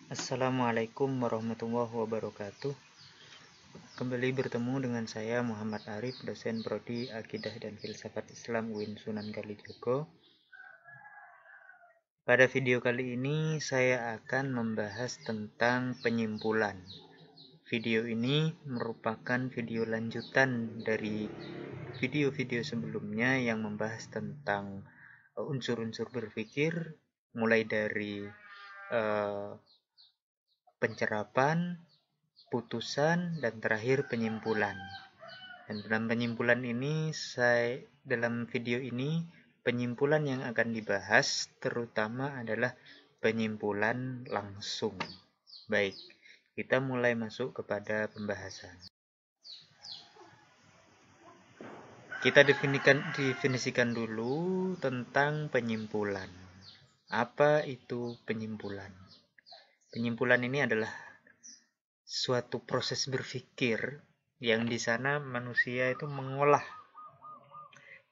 Assalamualaikum warahmatullahi wabarakatuh. Kembali bertemu dengan saya Muhammad Arif, dosen Prodi Akidah dan Filsafat Islam UIN Sunan Kalijaga. Pada video kali ini saya akan membahas tentang penyimpulan. Video ini merupakan video lanjutan dari video-video sebelumnya yang membahas tentang unsur-unsur berpikir, mulai dari pencerapan, putusan, dan terakhir penyimpulan. Dan dalam video ini penyimpulan yang akan dibahas terutama adalah penyimpulan langsung. Baik, kita mulai masuk kepada pembahasan. Kita definisikan dulu tentang penyimpulan. Apa itu penyimpulan? Penyimpulan ini adalah suatu proses berpikir yang di sana manusia itu mengolah,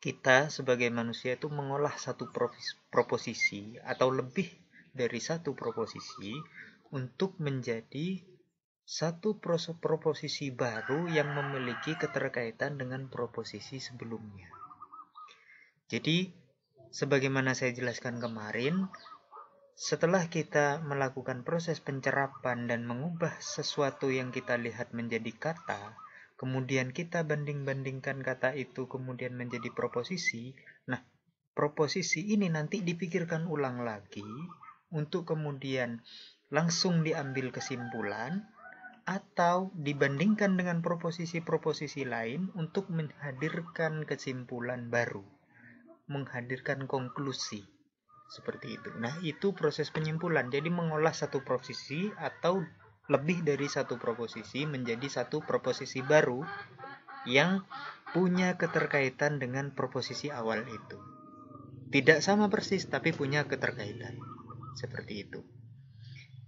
kita sebagai manusia itu mengolah satu proposisi atau lebih dari satu proposisi untuk menjadi satu proposisi baru yang memiliki keterkaitan dengan proposisi sebelumnya. Jadi, sebagaimana saya jelaskan kemarin, setelah kita melakukan proses pencerapan dan mengubah sesuatu yang kita lihat menjadi kata, kemudian kita banding-bandingkan kata itu kemudian menjadi proposisi. Nah, proposisi ini nanti dipikirkan ulang lagi untuk kemudian langsung diambil kesimpulan atau dibandingkan dengan proposisi-proposisi lain untuk menghadirkan kesimpulan baru, menghadirkan konklusi. Seperti itu. Nah, itu proses penyimpulan. Jadi mengolah satu proposisi atau lebih dari satu proposisi menjadi satu proposisi baru yang punya keterkaitan dengan proposisi awal itu. Tidak sama persis, tapi punya keterkaitan. Seperti itu.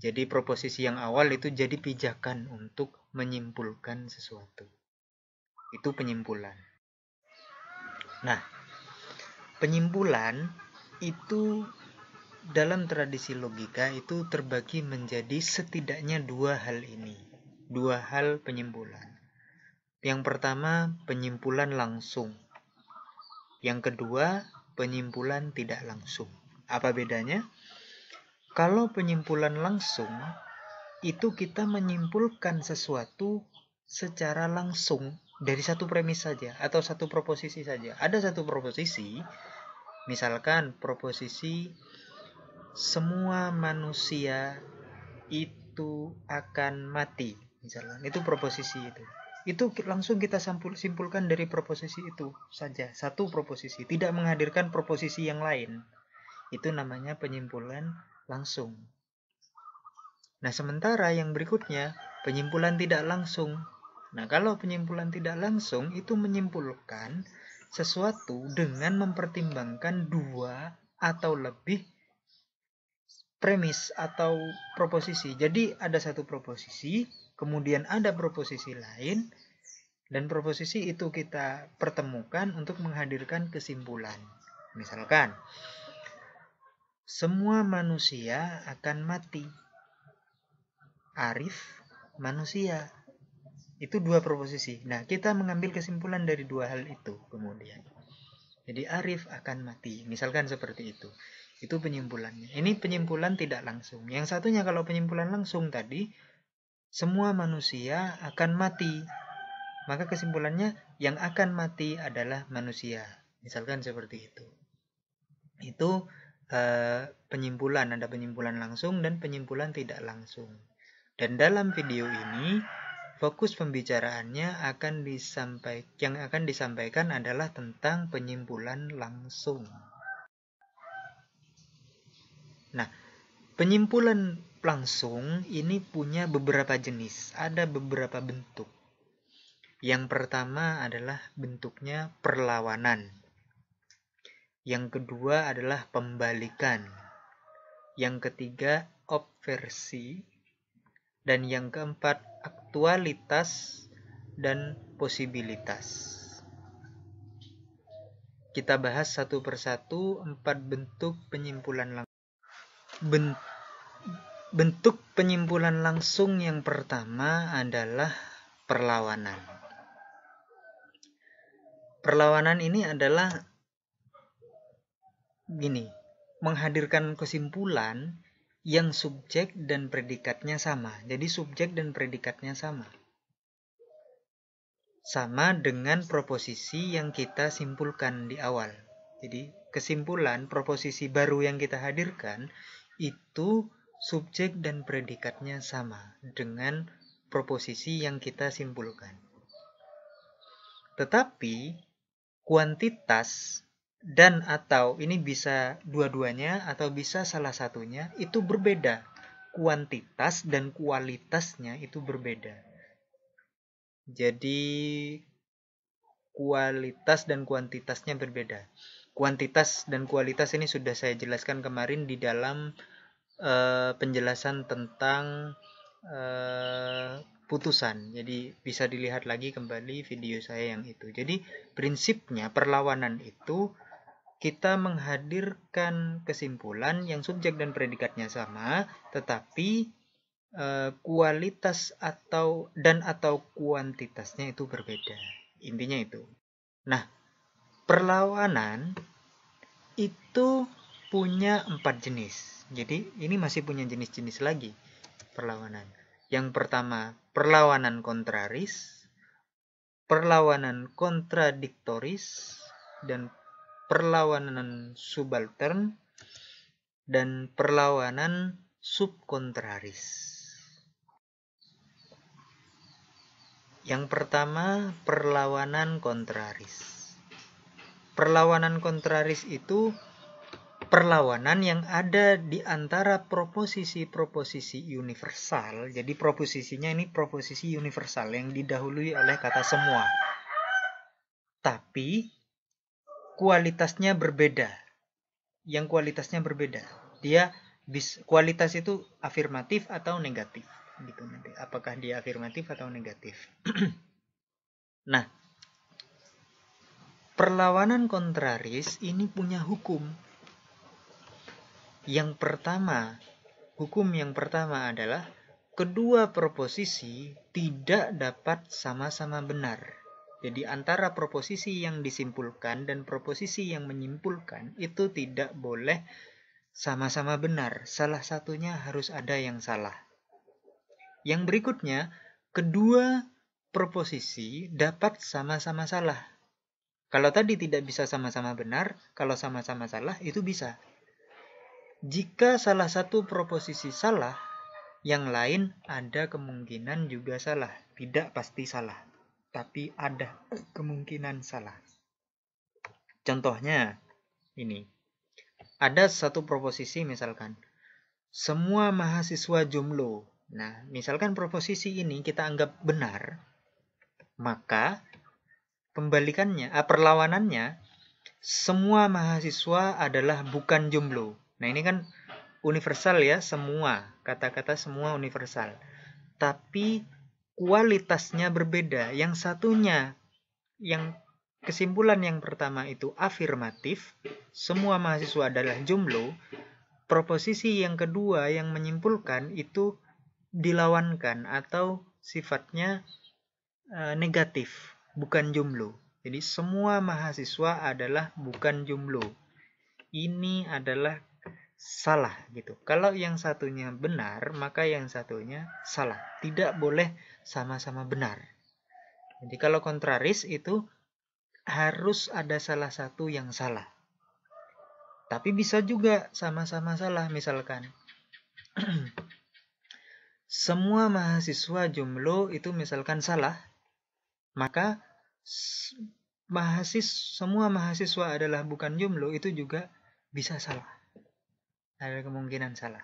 Jadi proposisi yang awal itu jadi pijakan untuk menyimpulkan sesuatu. Itu penyimpulan. Nah, penyimpulan itu dalam tradisi logika itu terbagi menjadi setidaknya dua hal ini. Dua hal penyimpulan. Yang pertama, penyimpulan langsung. Yang kedua, penyimpulan tidak langsung. Apa bedanya? Kalau penyimpulan langsung, itu kita menyimpulkan sesuatu secara langsung dari satu premis saja atau satu proposisi saja. Ada satu proposisi, misalkan proposisi semua manusia itu akan mati, misalkan itu proposisi itu langsung kita simpulkan dari proposisi itu saja, satu proposisi, tidak menghadirkan proposisi yang lain. Itu namanya penyimpulan langsung. Nah, sementara yang berikutnya penyimpulan tidak langsung. Nah, kalau penyimpulan tidak langsung itu menyimpulkan sesuatu dengan mempertimbangkan dua atau lebih premis atau proposisi. Jadi ada satu proposisi, kemudian ada proposisi lain, dan proposisi itu kita pertemukan untuk menghadirkan kesimpulan. Misalkan, semua manusia akan mati. Arif manusia. Itu dua proposisi. Nah, kita mengambil kesimpulan dari dua hal itu kemudian. Jadi Arif akan mati. Misalkan seperti itu. Itu penyimpulannya. Ini penyimpulan tidak langsung. Yang satunya kalau penyimpulan langsung tadi, semua manusia akan mati. Maka kesimpulannya yang akan mati adalah manusia. Misalkan seperti itu. Itu penyimpulan. Ada penyimpulan langsung dan penyimpulan tidak langsung. Dan dalam video ini, fokus pembicaraannya yang akan disampaikan adalah tentang penyimpulan langsung. Nah, penyimpulan langsung ini punya beberapa jenis, ada beberapa bentuk. Yang pertama adalah bentuknya perlawanan. Yang kedua adalah pembalikan. Yang ketiga, obversi. Dan yang keempat, aktualitas dan posibilitas. Kita bahas satu persatu 4 bentuk penyimpulan langsung. Bentuk penyimpulan langsung yang pertama adalah perlawanan. Perlawanan ini adalah menghadirkan kesimpulan yang subjek dan predikatnya sama. Jadi subjek dan predikatnya sama. Sama dengan proposisi yang kita simpulkan di awal. Jadi kesimpulan proposisi baru yang kita hadirkan itu subjek dan predikatnya sama dengan proposisi yang kita simpulkan. Tetapi kuantitas dan atau ini bisa dua-duanya atau bisa salah satunya itu berbeda. Kuantitas dan kualitasnya itu berbeda. Jadi kualitas dan kuantitasnya berbeda. Kuantitas dan kualitas ini sudah saya jelaskan kemarin di dalam penjelasan tentang putusan. Jadi bisa dilihat lagi kembali video saya yang itu. Jadi prinsipnya perlawanan itu kita menghadirkan kesimpulan yang subjek dan predikatnya sama, tetapi kualitas atau kuantitasnya itu berbeda. Intinya itu. Nah, perlawanan itu punya 4 jenis. Jadi ini masih punya jenis-jenis lagi perlawanan. Yang pertama, perlawanan kontraris, perlawanan kontradiktoris, dan perlawanan subaltern, dan perlawanan subkontraris. Yang pertama, perlawanan kontraris. Perlawanan kontraris itu perlawanan yang ada di antara proposisi-proposisi universal. Jadi proposisinya ini proposisi universal yang didahului oleh kata semua. Tapi kualitasnya berbeda. Yang kualitasnya berbeda. Dia kualitas itu afirmatif atau negatif. Gitu nanti. Apakah dia afirmatif atau negatif? Nah, perlawanan kontraris ini punya hukum. Hukum yang pertama adalah kedua proposisi tidak dapat sama-sama benar. Jadi antara proposisi yang disimpulkan dan proposisi yang menyimpulkan itu tidak boleh sama-sama benar. Salah satunya harus ada yang salah. Yang berikutnya, kedua proposisi dapat sama-sama salah. Kalau tadi tidak bisa sama-sama benar, kalau sama-sama salah itu bisa. Jika salah satu proposisi salah, yang lain ada kemungkinan juga salah. Tidak pasti salah, tapi ada kemungkinan salah. Contohnya, ini. Ada satu proposisi misalkan, semua mahasiswa jomblo. Nah, misalkan proposisi ini kita anggap benar, maka perlawanannya, semua mahasiswa adalah bukan jomblo. Nah, ini kan universal ya, semua. Kata-kata semua universal. Tapi kualitasnya berbeda. Yang satunya, yang kesimpulan yang pertama itu afirmatif, semua mahasiswa adalah jomblo. Proposisi yang kedua yang menyimpulkan itu dilawankan atau sifatnya negatif, bukan jomblo. Jadi semua mahasiswa adalah bukan jomblo. Ini adalah salah gitu. Kalau yang satunya benar, maka yang satunya salah. Tidak boleh sama-sama benar. Jadi kalau kontraris itu harus ada salah satu yang salah. Tapi bisa juga sama-sama salah. Misalkan semua mahasiswa jomblo itu misalkan salah, maka semua mahasiswa adalah bukan jomblo itu juga bisa salah. Ada kemungkinan salah.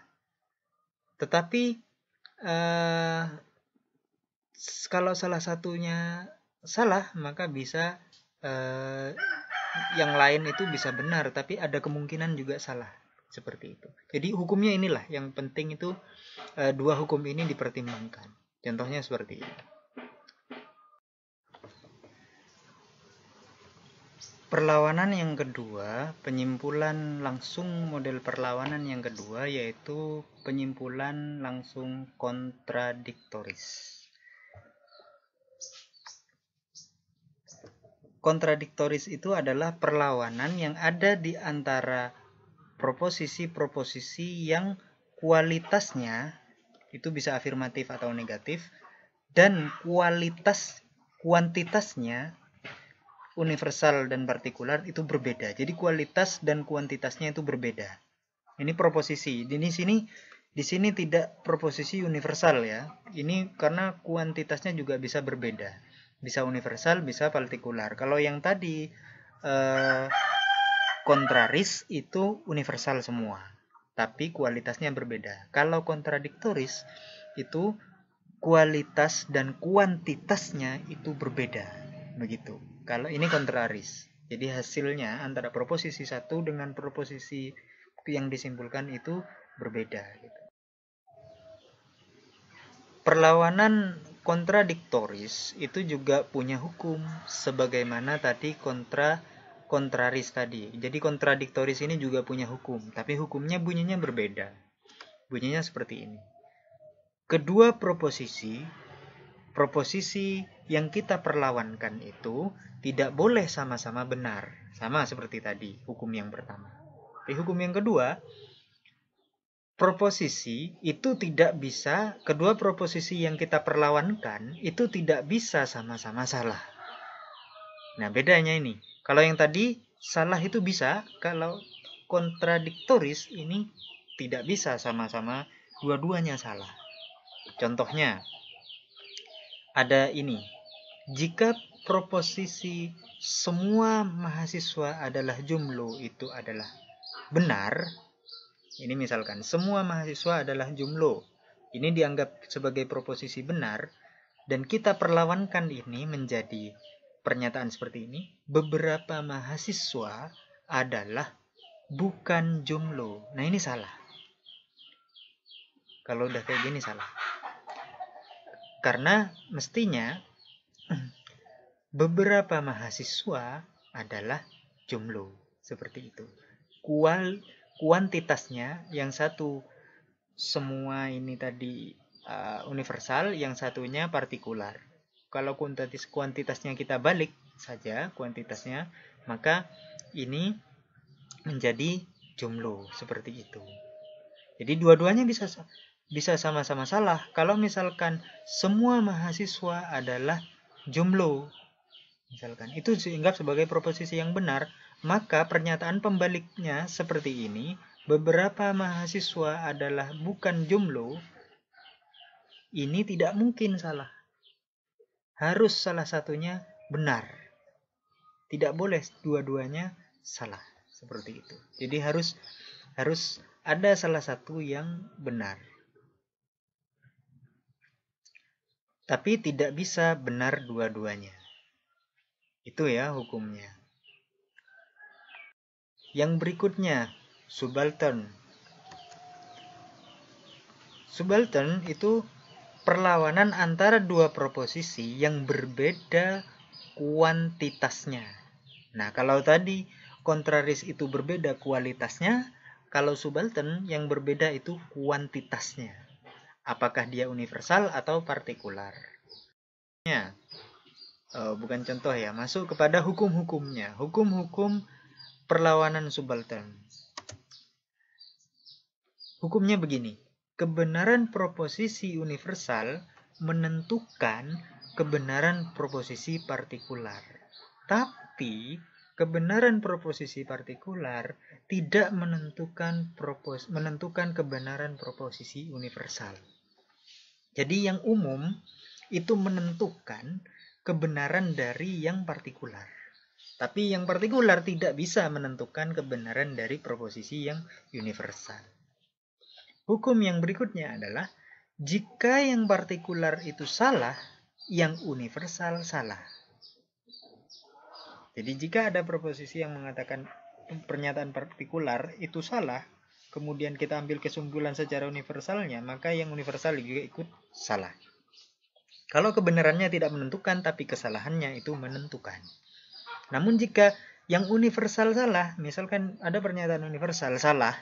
Tetapi kalau salah satunya salah, maka bisa yang lain itu bisa benar, tapi ada kemungkinan juga salah. Seperti itu. Jadi hukumnya inilah yang penting itu dua hukum ini dipertimbangkan. Contohnya seperti ini. Perlawanan yang kedua, penyimpulan langsung model perlawanan yang kedua yaitu penyimpulan langsung kontradiktoris. Kontradiktoris itu adalah perlawanan yang ada di antara proposisi-proposisi yang kualitasnya itu bisa afirmatif atau negatif dan kuantitasnya universal dan partikular itu berbeda. Jadi kualitas dan kuantitasnya itu berbeda. Ini proposisi. Di sini tidak proposisi universal ya. Ini karena kuantitasnya juga bisa berbeda. Bisa universal, bisa partikular. Kalau yang tadi kontraris itu universal semua, tapi kualitasnya berbeda. Kalau kontradiktoris itu kualitas dan kuantitasnya itu berbeda. Begitu. Kalau ini kontraris. Jadi hasilnya antara proposisi satu dengan proposisi yang disimpulkan itu berbeda. Perlawanan kontradiktoris itu juga punya hukum sebagaimana tadi kontraris tadi. Jadi kontradiktoris ini juga punya hukum, tapi hukumnya bunyinya berbeda. Bunyinya seperti ini. Kedua proposisi yang kita perlawankan itu tidak boleh sama-sama benar. Sama seperti tadi, hukum yang pertama. Di hukum yang kedua, proposisi itu tidak bisa, kedua proposisi yang kita perlawankan itu tidak bisa sama-sama salah. Nah, bedanya ini. Kalau yang tadi salah itu bisa, kalau kontradiktoris ini tidak bisa sama-sama dua-duanya salah. Contohnya, ada ini. Jika proposisi semua mahasiswa adalah jumlo itu adalah benar, ini misalkan semua mahasiswa adalah jumlo, ini dianggap sebagai proposisi benar, dan kita perlawankan ini menjadi pernyataan seperti ini, beberapa mahasiswa adalah bukan jumlo. Nah, ini salah. Kalau udah kayak gini salah. Karena mestinya beberapa mahasiswa adalah jumlo, seperti itu. Kuantitasnya yang satu semua ini tadi universal, yang satunya partikular. Kalau kuantitasnya kita balik saja kuantitasnya, maka ini menjadi jumlo, seperti itu. Jadi dua-duanya bisa sama-sama salah. Kalau misalkan semua mahasiswa adalah jumlo, misalkan itu dianggap sebagai proposisi yang benar, maka pernyataan pembaliknya seperti ini, beberapa mahasiswa adalah bukan jumlo, ini tidak mungkin salah. Harus salah satunya benar. Tidak boleh dua-duanya salah, seperti itu. Jadi harus ada salah satu yang benar. Tapi tidak bisa benar dua-duanya. Itu ya hukumnya. Yang berikutnya, subaltern. Subaltern itu perlawanan antara dua proposisi yang berbeda kuantitasnya. Nah, kalau tadi kontraris itu berbeda kualitasnya, kalau subaltern yang berbeda itu kuantitasnya. Apakah dia universal atau partikular? Ya, bukan contoh ya, masuk kepada hukum-hukumnya. Hukum-hukum perlawanan subaltern. Hukumnya begini. Kebenaran proposisi universal menentukan kebenaran proposisi partikular. Tapi kebenaran proposisi partikular tidak menentukan kebenaran proposisi universal. Jadi yang umum itu menentukan kebenaran dari yang partikular. Tapi yang partikular tidak bisa menentukan kebenaran dari proposisi yang universal. Hukum yang berikutnya adalah jika yang partikular itu salah, yang universal salah. Jadi jika ada proposisi yang mengatakan pernyataan partikular itu salah, kemudian kita ambil kesimpulan secara universalnya, maka yang universal juga ikut salah. Kalau kebenarannya tidak menentukan, tapi kesalahannya itu menentukan. Namun jika Yang universal salah, misalkan ada pernyataan universal salah,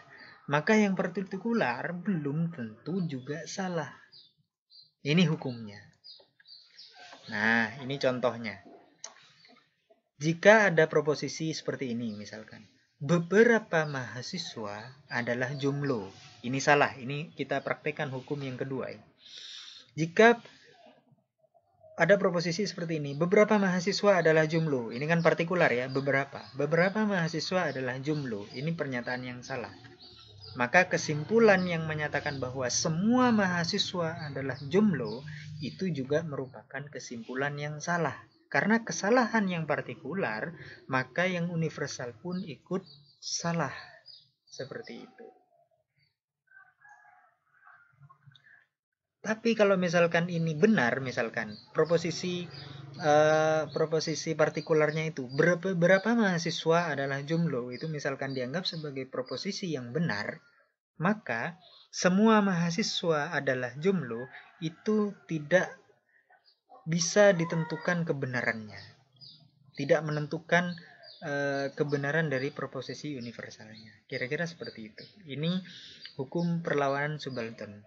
maka yang partikular belum tentu juga salah. Ini hukumnya. Nah, ini contohnya. Jika ada proposisi seperti ini, misalkan, beberapa mahasiswa adalah jomblo. Ini salah, ini kita praktekkan hukum yang kedua. Jika ada proposisi seperti ini, beberapa mahasiswa adalah jomblo. Ini kan partikular ya, beberapa mahasiswa adalah jomblo. Ini pernyataan yang salah. Maka kesimpulan yang menyatakan bahwa semua mahasiswa adalah jomblo itu juga merupakan kesimpulan yang salah. Karena kesalahan yang partikular, maka yang universal pun ikut salah. Seperti itu. Tapi kalau misalkan ini benar, misalkan proposisi partikularnya itu berapa mahasiswa adalah jomblo, itu misalkan dianggap sebagai proposisi yang benar, maka semua mahasiswa adalah jomblo itu tidak bisa ditentukan kebenarannya, tidak menentukan kebenaran dari proposisi universalnya. Kira-kira seperti itu. Ini hukum perlawanan subaltern.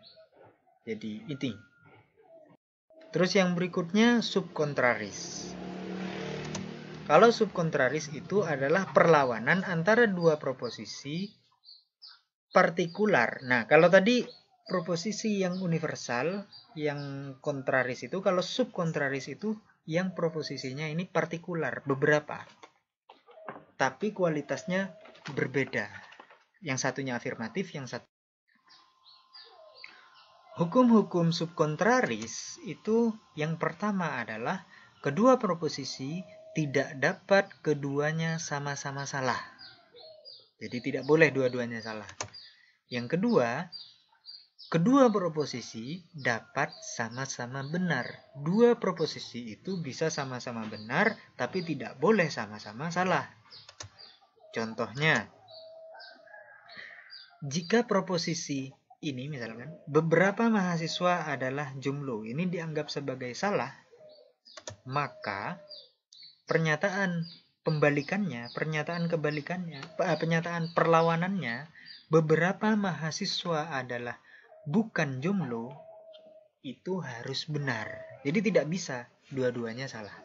Jadi itu. Terus yang berikutnya subkontraris. Kalau subkontraris itu adalah perlawanan antara dua proposisi partikular. Nah, kalau tadi proposisi yang universal, yang kontraris itu, kalau subkontraris itu yang proposisinya ini partikular, beberapa. Tapi kualitasnya berbeda. Yang satunya afirmatif, yang satu. Hukum-hukum subkontraris itu yang pertama adalah kedua proposisi tidak dapat keduanya sama-sama salah. Jadi tidak boleh dua-duanya salah. Yang kedua, kedua proposisi dapat sama-sama benar. Dua proposisi itu bisa sama-sama benar, tapi tidak boleh sama-sama salah. Contohnya, jika proposisi ini misalkan, beberapa mahasiswa adalah jomblo, ini dianggap sebagai salah, maka pernyataan pembalikannya, pernyataan kebalikannya, pernyataan perlawanannya, beberapa mahasiswa adalah bukan jomblo, itu harus benar. Jadi tidak bisa dua-duanya salah.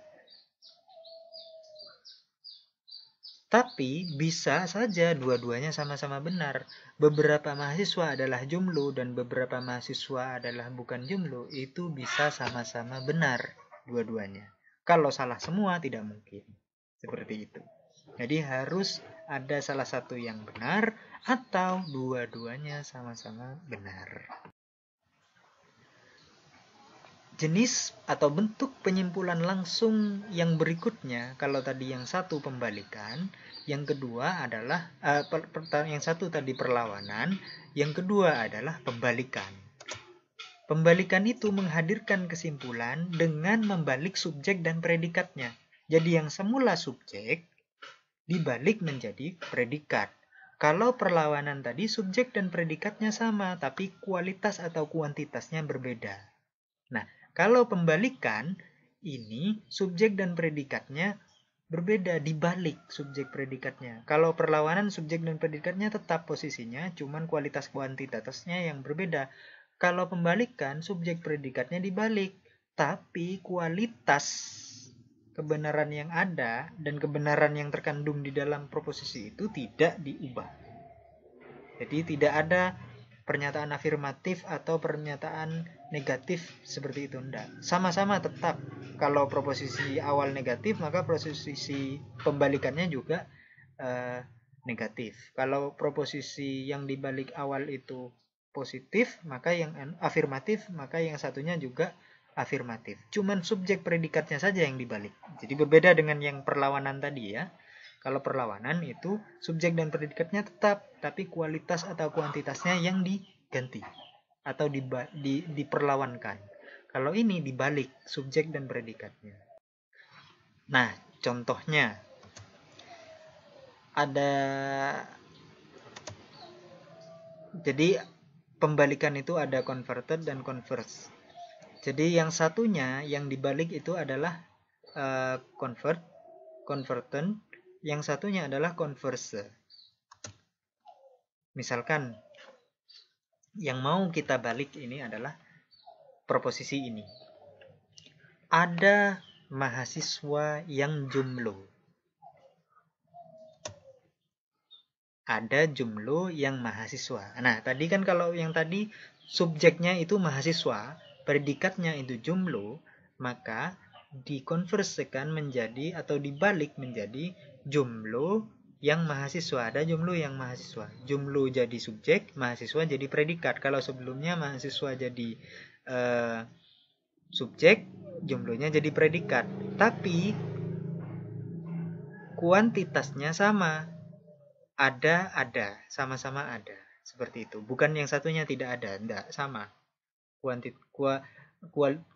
Tapi bisa saja dua-duanya sama-sama benar. Beberapa mahasiswa adalah jomblo dan beberapa mahasiswa adalah bukan jomblo. Itu bisa sama-sama benar dua-duanya. Kalau salah semua tidak mungkin. Seperti itu. Jadi harus ada salah satu yang benar atau dua-duanya sama-sama benar. Jenis atau bentuk penyimpulan langsung yang berikutnya, kalau tadi yang satu pembalikan, yang kedua adalah yang satu tadi perlawanan, yang kedua adalah pembalikan. Pembalikan itu menghadirkan kesimpulan dengan membalik subjek dan predikatnya. Jadi yang semula subjek dibalik menjadi predikat. Kalau perlawanan tadi subjek dan predikatnya sama, tapi kualitas atau kuantitasnya berbeda. Nah, kalau pembalikan, ini subjek dan predikatnya berbeda, dibalik subjek predikatnya. Kalau perlawanan subjek dan predikatnya tetap posisinya, cuman kualitas kuantitasnya yang berbeda. Kalau pembalikan, subjek predikatnya dibalik, tapi kualitas kebenaran yang ada dan kebenaran yang terkandung di dalam proposisi itu tidak diubah. Jadi tidak ada pernyataan afirmatif atau pernyataan negatif seperti itu, enggak. Sama-sama tetap. Kalau proposisi awal negatif, maka proposisi pembalikannya juga negatif. Kalau proposisi yang dibalik awal itu positif, maka yang afirmatif, maka yang satunya juga afirmatif. Cuman subjek predikatnya saja yang dibalik. Jadi berbeda dengan yang perlawanan tadi ya. Kalau perlawanan itu subjek dan predikatnya tetap, tapi kualitas atau kuantitasnya yang diganti atau diperlawankan. Kalau ini dibalik subjek dan predikatnya. Nah, contohnya ada, jadi pembalikan itu ada converted dan converse. Jadi yang satunya yang dibalik itu adalah converted, yang satunya adalah konverse. Misalkan yang mau kita balik ini adalah proposisi ini. Ada mahasiswa yang jomblo. Ada jomblo yang mahasiswa. Nah, tadi kan kalau yang tadi subjeknya itu mahasiswa, predikatnya itu jomblo, maka dikonversikan menjadi atau dibalik menjadi jomblo yang mahasiswa. Ada jomblo yang mahasiswa. Jomblo jadi subjek, mahasiswa jadi predikat. Kalau sebelumnya mahasiswa jadi subjek, jomblonya jadi predikat. Tapi kuantitasnya sama. Ada, sama-sama ada. Seperti itu. Bukan yang satunya tidak ada, enggak, sama.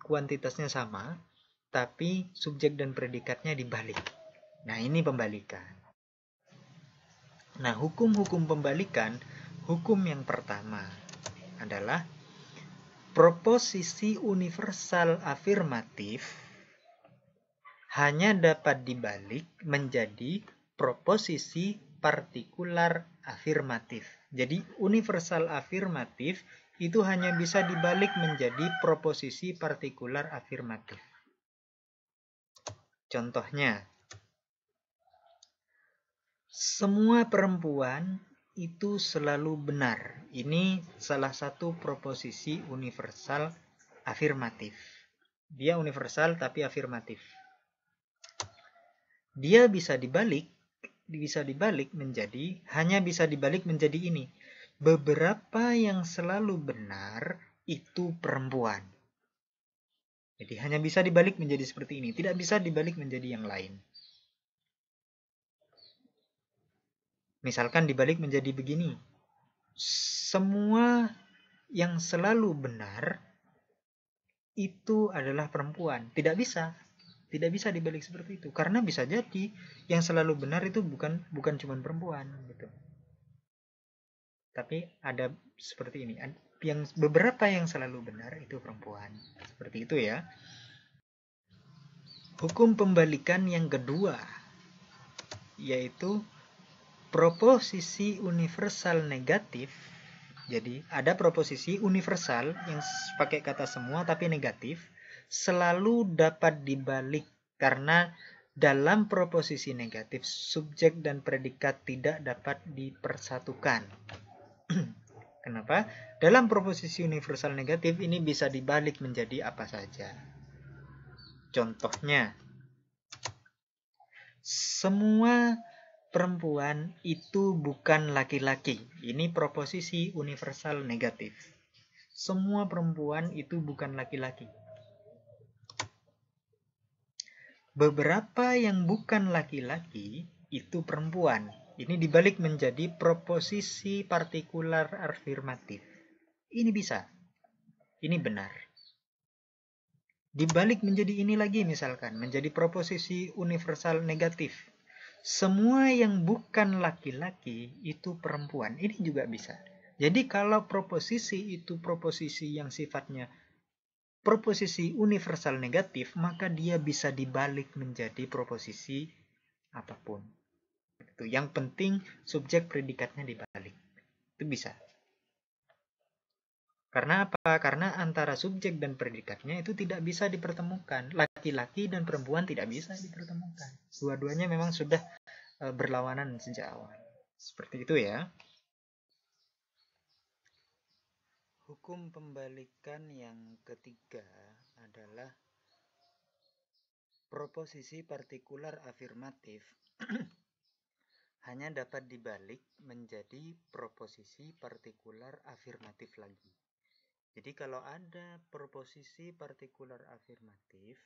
Kuantitasnya sama, tapi subjek dan predikatnya dibalik. Nah, ini pembalikan. Nah, hukum-hukum pembalikan, hukum yang pertama adalah proposisi universal afirmatif hanya dapat dibalik menjadi proposisi partikular afirmatif. Jadi, universal afirmatif itu hanya bisa dibalik menjadi proposisi partikular afirmatif. Contohnya, semua perempuan itu selalu benar. Ini salah satu proposisi universal afirmatif. Dia universal tapi afirmatif. Dia bisa dibalik menjadi, hanya bisa dibalik menjadi ini. Beberapa yang selalu benar itu perempuan. Jadi hanya bisa dibalik menjadi seperti ini. Tidak bisa dibalik menjadi yang lain. Misalkan dibalik menjadi begini. Semua yang selalu benar itu adalah perempuan. Tidak bisa. Tidak bisa dibalik seperti itu. Karena bisa jadi yang selalu benar itu bukan cuma perempuan gitu. Tapi ada seperti ini. Yang beberapa yang selalu benar itu perempuan. Seperti itu ya. Hukum pembalikan yang kedua yaitu proposisi universal negatif. Jadi ada proposisi universal yang pakai kata semua tapi negatif selalu dapat dibalik karena dalam proposisi negatif subjek dan predikat tidak dapat dipersatukan. Kenapa? Dalam proposisi universal negatif ini bisa dibalik menjadi apa saja. Contohnya, semua perempuan itu bukan laki-laki. Ini proposisi universal negatif. Semua perempuan itu bukan laki-laki. Beberapa yang bukan laki-laki itu perempuan. Ini dibalik menjadi proposisi partikular afirmatif. Ini bisa. Ini benar. Dibalik menjadi ini lagi misalkan, menjadi proposisi universal negatif. Semua yang bukan laki-laki itu perempuan. Ini juga bisa. Jadi kalau proposisi itu proposisi yang sifatnya proposisi universal negatif, maka dia bisa dibalik menjadi proposisi apapun. Itu yang penting subjek predikatnya dibalik. Itu bisa. Karena apa? Karena antara subjek dan predikatnya itu tidak bisa dipertemukan. Laki-laki dan perempuan tidak bisa dipertemukan. Dua-duanya memang sudah berlawanan sejak awal. Seperti itu ya. Hukum pembalikan yang ketiga adalah proposisi partikular afirmatif hanya dapat dibalik menjadi proposisi partikular afirmatif lagi. Jadi kalau ada proposisi partikular afirmatif,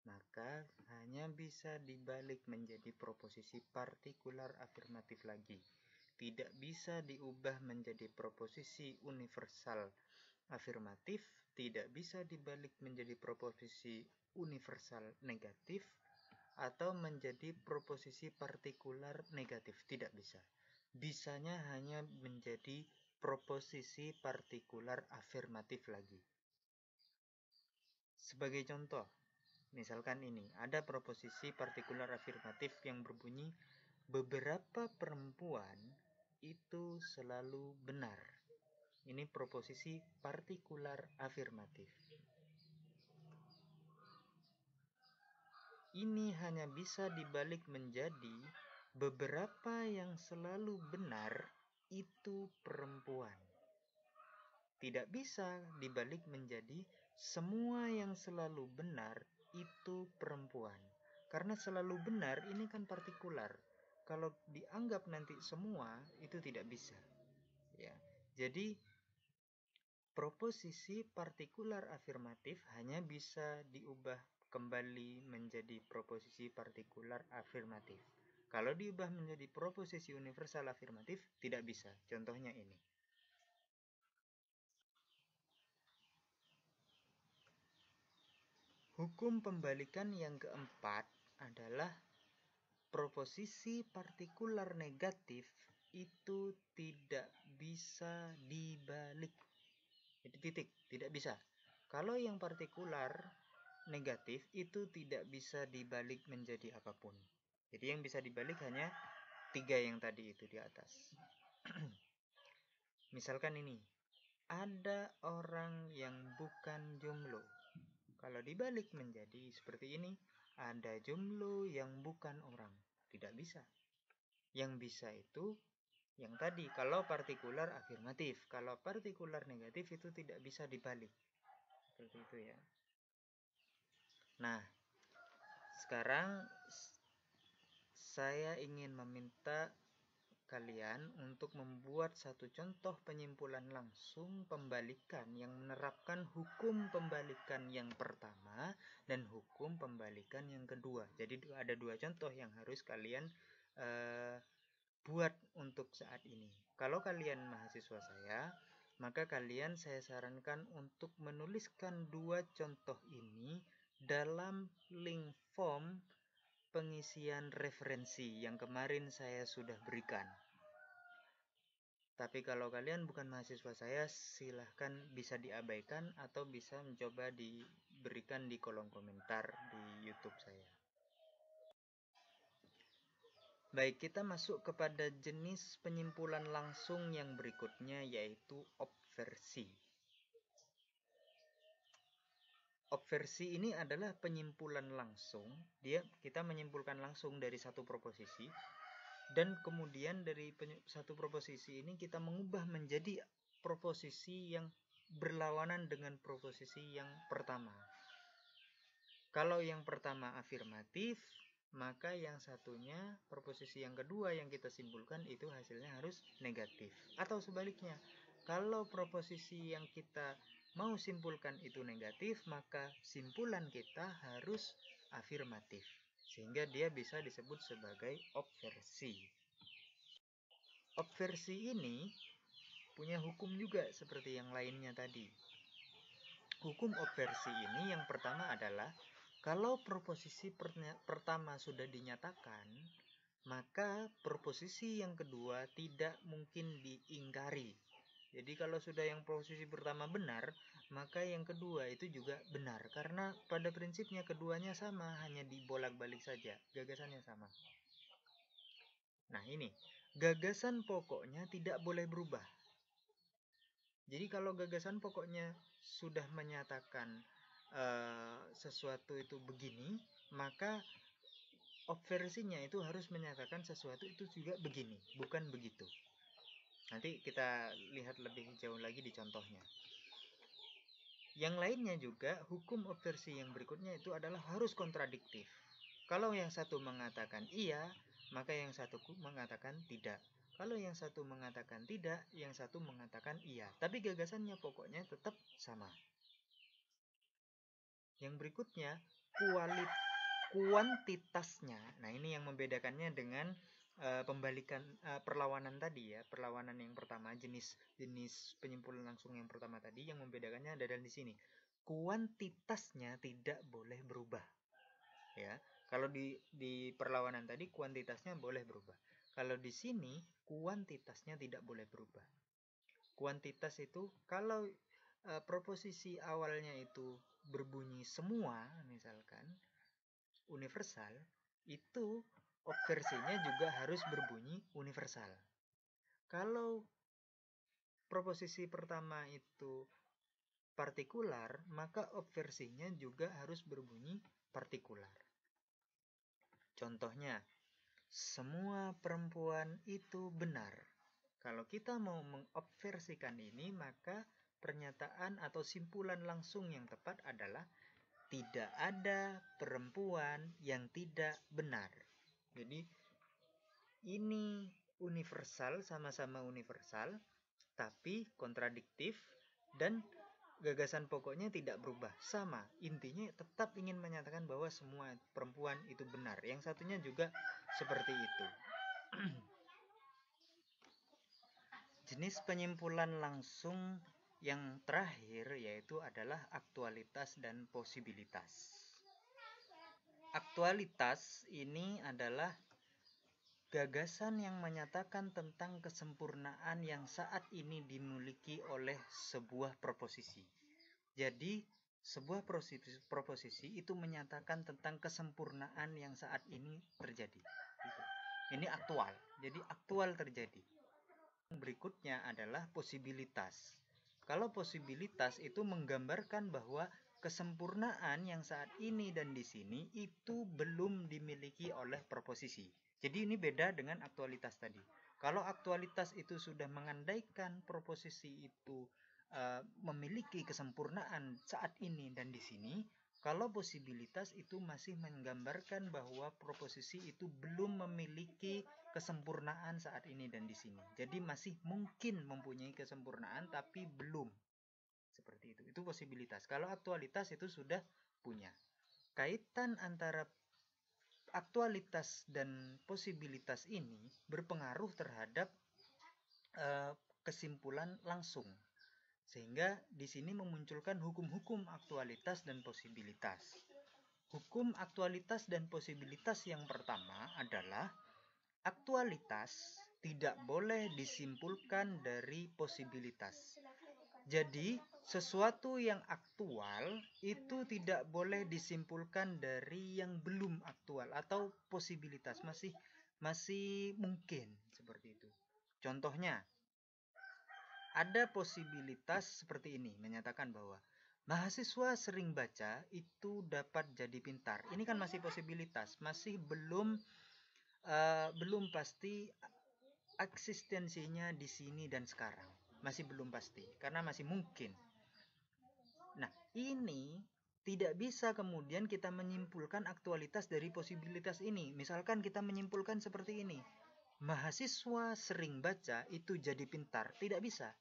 maka hanya bisa dibalik menjadi proposisi partikular afirmatif lagi. Tidak bisa diubah menjadi proposisi universal afirmatif, tidak bisa dibalik menjadi proposisi universal negatif, atau menjadi proposisi partikular negatif. Tidak bisa. Bisanya hanya menjadi proposisi partikular afirmatif lagi. Sebagai contoh, misalkan ini, ada proposisi partikular afirmatif yang berbunyi beberapa perempuan itu selalu benar. Ini proposisi partikular afirmatif. Ini hanya bisa dibalik menjadi beberapa yang selalu benar itu perempuan. Tidak bisa dibalik menjadi semua yang selalu benar itu perempuan. Karena selalu benar ini kan partikular. Kalau dianggap nanti semua itu tidak bisa. Ya. Jadi proposisi partikular afirmatif hanya bisa diubah kembali menjadi proposisi partikular afirmatif. Kalau diubah menjadi proposisi universal afirmatif, tidak bisa. Contohnya ini. Hukum pembalikan yang keempat adalah proposisi partikular negatif itu tidak bisa dibalik. Jadi titik, tidak bisa. Kalau yang partikular negatif itu tidak bisa dibalik menjadi apapun. Jadi yang bisa dibalik hanya 3 yang tadi itu di atas. Misalkan ini, ada orang yang bukan jomblo. Kalau dibalik menjadi seperti ini, ada jomblo yang bukan orang. Tidak bisa. Yang bisa itu yang tadi, kalau partikular afirmatif. Kalau partikular negatif itu tidak bisa dibalik. Seperti itu ya. Nah, sekarang saya ingin meminta kalian untuk membuat satu contoh penyimpulan langsung pembalikan yang menerapkan hukum pembalikan yang pertama dan hukum pembalikan yang kedua. Jadi ada 2 contoh yang harus kalian buat untuk saat ini. Kalau kalian mahasiswa saya, maka kalian saya sarankan untuk menuliskan 2 contoh ini dalam link form pengisian referensi yang kemarin saya sudah berikan. Tapi kalau kalian bukan mahasiswa saya, silahkan bisa diabaikan atau bisa mencoba diberikan di kolom komentar di YouTube saya. Baik, kita masuk kepada jenis penyimpulan langsung yang berikutnya, yaitu obversi. Obversi ini adalah penyimpulan langsung. Kita menyimpulkan langsung dari satu proposisi, dan kemudian dari satu proposisi ini kita mengubah menjadi proposisi yang berlawanan dengan proposisi yang pertama. Kalau yang pertama afirmatif, maka yang satunya, proposisi yang kedua yang kita simpulkan itu hasilnya harus negatif. Atau sebaliknya, kalau proposisi yang kita mau simpulkan itu negatif, maka simpulan kita harus afirmatif. Sehingga dia bisa disebut sebagai obversi. Obversi ini punya hukum juga seperti yang lainnya tadi. Hukum obversi ini yang pertama adalah, kalau proposisi pertama sudah dinyatakan, maka proposisi yang kedua tidak mungkin diingkari. Jadi kalau sudah yang proposisi pertama benar, maka yang kedua itu juga benar. Karena pada prinsipnya keduanya sama, hanya dibolak-balik saja, gagasannya sama. Nah ini, gagasan pokoknya tidak boleh berubah. Jadi kalau gagasan pokoknya sudah menyatakan sesuatu itu begini, maka obversinya itu harus menyatakan sesuatu itu juga begini, bukan begitu. Nanti kita lihat lebih jauh lagi di contohnya. Yang lainnya juga, hukum obversi yang berikutnya itu adalah harus kontradiktif. Kalau yang satu mengatakan iya, maka yang satu mengatakan tidak. Kalau yang satu mengatakan tidak, yang satu mengatakan iya. Tapi gagasannya pokoknya tetap sama. Yang berikutnya, kuantitasnya. Nah, ini yang membedakannya dengan pembalikan perlawanan tadi ya. Perlawanan yang pertama, jenis penyimpulan langsung yang pertama tadi, yang membedakannya ada di sini. Kuantitasnya tidak boleh berubah. Ya. Kalau di perlawanan tadi kuantitasnya boleh berubah. Kalau di sini kuantitasnya tidak boleh berubah. Kuantitas itu kalau proposisi awalnya itu berbunyi semua, misalkan universal, itu obversinya juga harus berbunyi universal. Kalau proposisi pertama itu partikular, maka obversinya juga harus berbunyi partikular. Contohnya, semua perempuan itu benar. Kalau kita mau mengobversikan ini, maka pernyataan atau simpulan langsung yang tepat adalah tidak ada perempuan yang tidak benar. Jadi ini universal, sama-sama universal, tapi kontradiktif, dan gagasan pokoknya tidak berubah, sama. Intinya tetap ingin menyatakan bahwa semua perempuan itu benar. Yang satunya juga seperti itu. Jenis penyimpulan langsung yang terakhir yaitu adalah aktualitas dan posibilitas. Aktualitas ini adalah gagasan yang menyatakan tentang kesempurnaan yang saat ini dimiliki oleh sebuah proposisi. Jadi, sebuah proposisi itu menyatakan tentang kesempurnaan yang saat ini terjadi. Ini aktual. Jadi, aktual terjadi. Berikutnya adalah posibilitas. Kalau posibilitas itu menggambarkan bahwa kesempurnaan yang saat ini dan di sini itu belum dimiliki oleh proposisi. Jadi ini beda dengan aktualitas tadi. Kalau aktualitas itu sudah mengandaikan proposisi itu memiliki kesempurnaan saat ini dan di sini, kalau posibilitas itu masih menggambarkan bahwa proposisi itu belum memiliki kesempurnaan saat ini dan di sini. Jadi masih mungkin mempunyai kesempurnaan tapi belum. Seperti itu. Itu posibilitas. Kalau aktualitas itu sudah punya. Kaitan antara aktualitas dan posibilitas ini berpengaruh terhadap kesimpulan langsung. Sehingga di sini memunculkan hukum-hukum aktualitas dan posibilitas. Hukum aktualitas dan posibilitas yang pertama adalah aktualitas tidak boleh disimpulkan dari posibilitas. Jadi, sesuatu yang aktual itu tidak boleh disimpulkan dari yang belum aktual atau posibilitas, masih mungkin seperti itu. Contohnya, ada posibilitas seperti ini, menyatakan bahwa mahasiswa sering baca itu dapat jadi pintar. Ini kan masih posibilitas, masih belum pasti eksistensinya di sini dan sekarang. Masih belum pasti, karena masih mungkin. Nah, ini tidak bisa kemudian kita menyimpulkan aktualitas dari posibilitas ini. Misalkan kita menyimpulkan seperti ini, mahasiswa sering baca itu jadi pintar. Tidak bisa.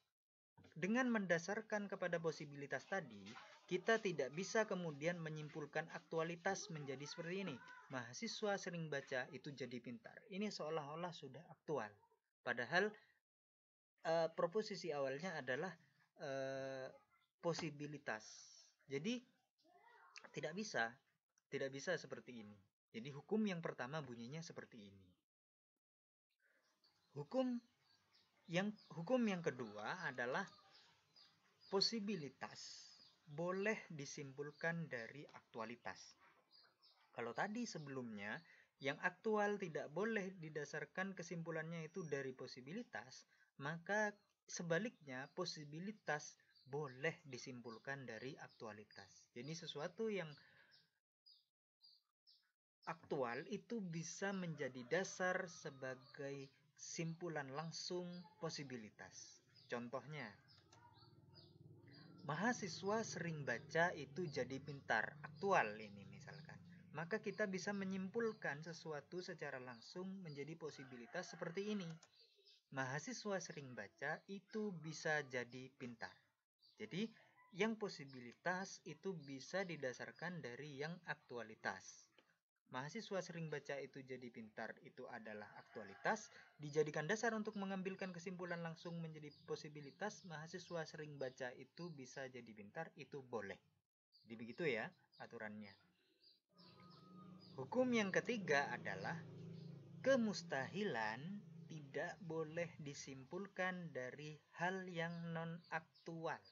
Dengan mendasarkan kepada posibilitas tadi, kita tidak bisa kemudian menyimpulkan aktualitas menjadi seperti ini. Mahasiswa sering baca itu jadi pintar. Ini seolah-olah sudah aktual. Padahal proposisi awalnya adalah posibilitas. Jadi tidak bisa seperti ini. Jadi hukum yang pertama bunyinya seperti ini. Hukum yang kedua adalah posibilitas boleh disimpulkan dari aktualitas. Kalau tadi sebelumnya yang aktual tidak boleh didasarkan kesimpulannya itu dari posibilitas, maka sebaliknya posibilitas boleh disimpulkan dari aktualitas. Jadi sesuatu yang aktual itu bisa menjadi dasar sebagai simpulan langsung posibilitas. Contohnya, mahasiswa sering baca itu jadi pintar. Aktual ini misalkan. Maka kita bisa menyimpulkan sesuatu secara langsung menjadi posibilitas seperti ini. Mahasiswa sering baca itu bisa jadi pintar. Jadi yang posibilitas itu bisa didasarkan dari yang aktualitas. Mahasiswa sering baca itu jadi pintar itu adalah aktualitas, dijadikan dasar untuk mengambilkan kesimpulan langsung menjadi posibilitas. Mahasiswa sering baca itu bisa jadi pintar, itu boleh. Jadi begitu ya aturannya. Hukum yang ketiga adalah kemustahilan tidak boleh disimpulkan dari hal yang non aktual.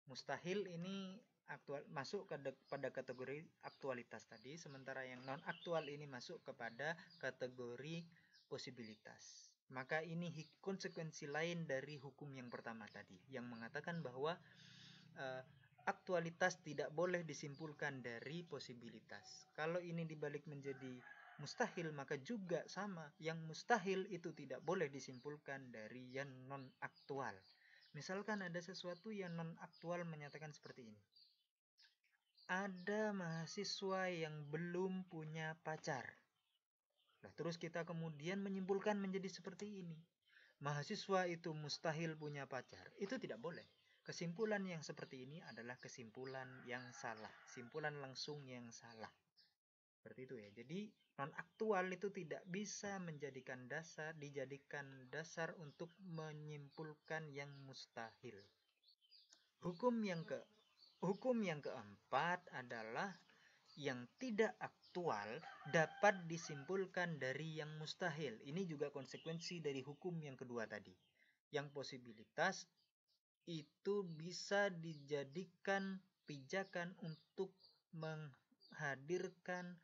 Mustahil ini masuk pada kategori aktualitas tadi, sementara yang non aktual ini masuk kepada kategori posibilitas. Maka ini konsekuensi lain dari hukum yang pertama tadi, yang mengatakan bahwa aktualitas tidak boleh disimpulkan dari posibilitas. Kalau ini dibalik menjadi mustahil, maka juga sama, yang mustahil itu tidak boleh disimpulkan dari yang non aktual. Misalkan ada sesuatu yang non aktual menyatakan seperti ini. Ada mahasiswa yang belum punya pacar. Nah, terus kita kemudian menyimpulkan menjadi seperti ini. Mahasiswa itu mustahil punya pacar. Itu tidak boleh. Kesimpulan yang seperti ini adalah kesimpulan yang salah. Kesimpulan langsung yang salah. Seperti itu ya. Jadi non aktual itu tidak bisa dijadikan dasar untuk menyimpulkan yang mustahil. Hukum yang keempat adalah yang tidak aktual dapat disimpulkan dari yang mustahil. Ini juga konsekuensi dari hukum yang kedua tadi. Yang posibilitas itu bisa dijadikan pijakan untuk menghadirkan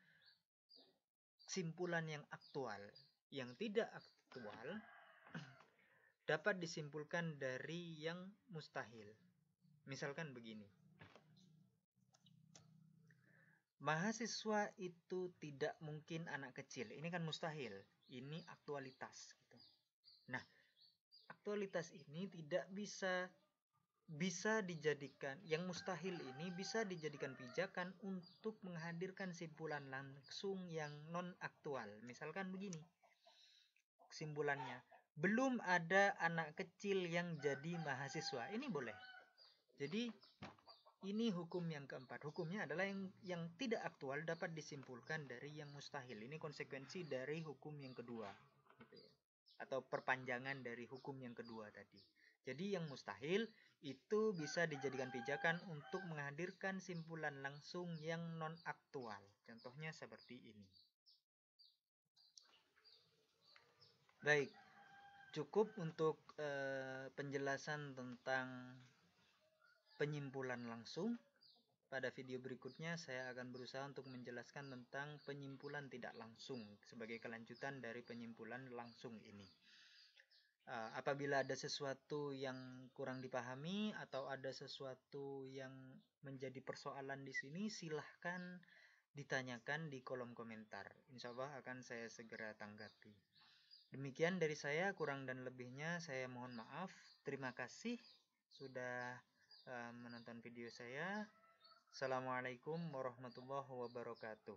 simpulan yang aktual. Yang tidak aktual dapat disimpulkan dari yang mustahil. Misalkan begini. Mahasiswa itu tidak mungkin anak kecil. Ini kan mustahil. Ini aktualitas. Nah, aktualitas ini tidak bisa dijadikan, yang mustahil ini bisa dijadikan pijakan untuk menghadirkan simpulan langsung yang non aktual. Misalkan begini. Kesimpulannya, belum ada anak kecil yang jadi mahasiswa. Ini boleh. Jadi ini hukum yang keempat. Hukumnya adalah yang tidak aktual dapat disimpulkan dari yang mustahil. Ini konsekuensi dari hukum yang kedua, gitu ya. Atau perpanjangan dari hukum yang kedua tadi. Jadi yang mustahil itu bisa dijadikan pijakan untuk menghadirkan simpulan langsung yang non aktual. Contohnya seperti ini. Baik, cukup untuk penjelasan tentang penyimpulan langsung. Pada video berikutnya saya akan berusaha untuk menjelaskan tentang penyimpulan tidak langsung sebagai kelanjutan dari penyimpulan langsung ini. Apabila ada sesuatu yang kurang dipahami atau ada sesuatu yang menjadi persoalan di sini, silahkan ditanyakan di kolom komentar. Insya Allah akan saya segera tanggapi. Demikian dari saya, kurang dan lebihnya saya mohon maaf. Terima kasih sudah menonton video saya. Assalamualaikum warahmatullahi wabarakatuh.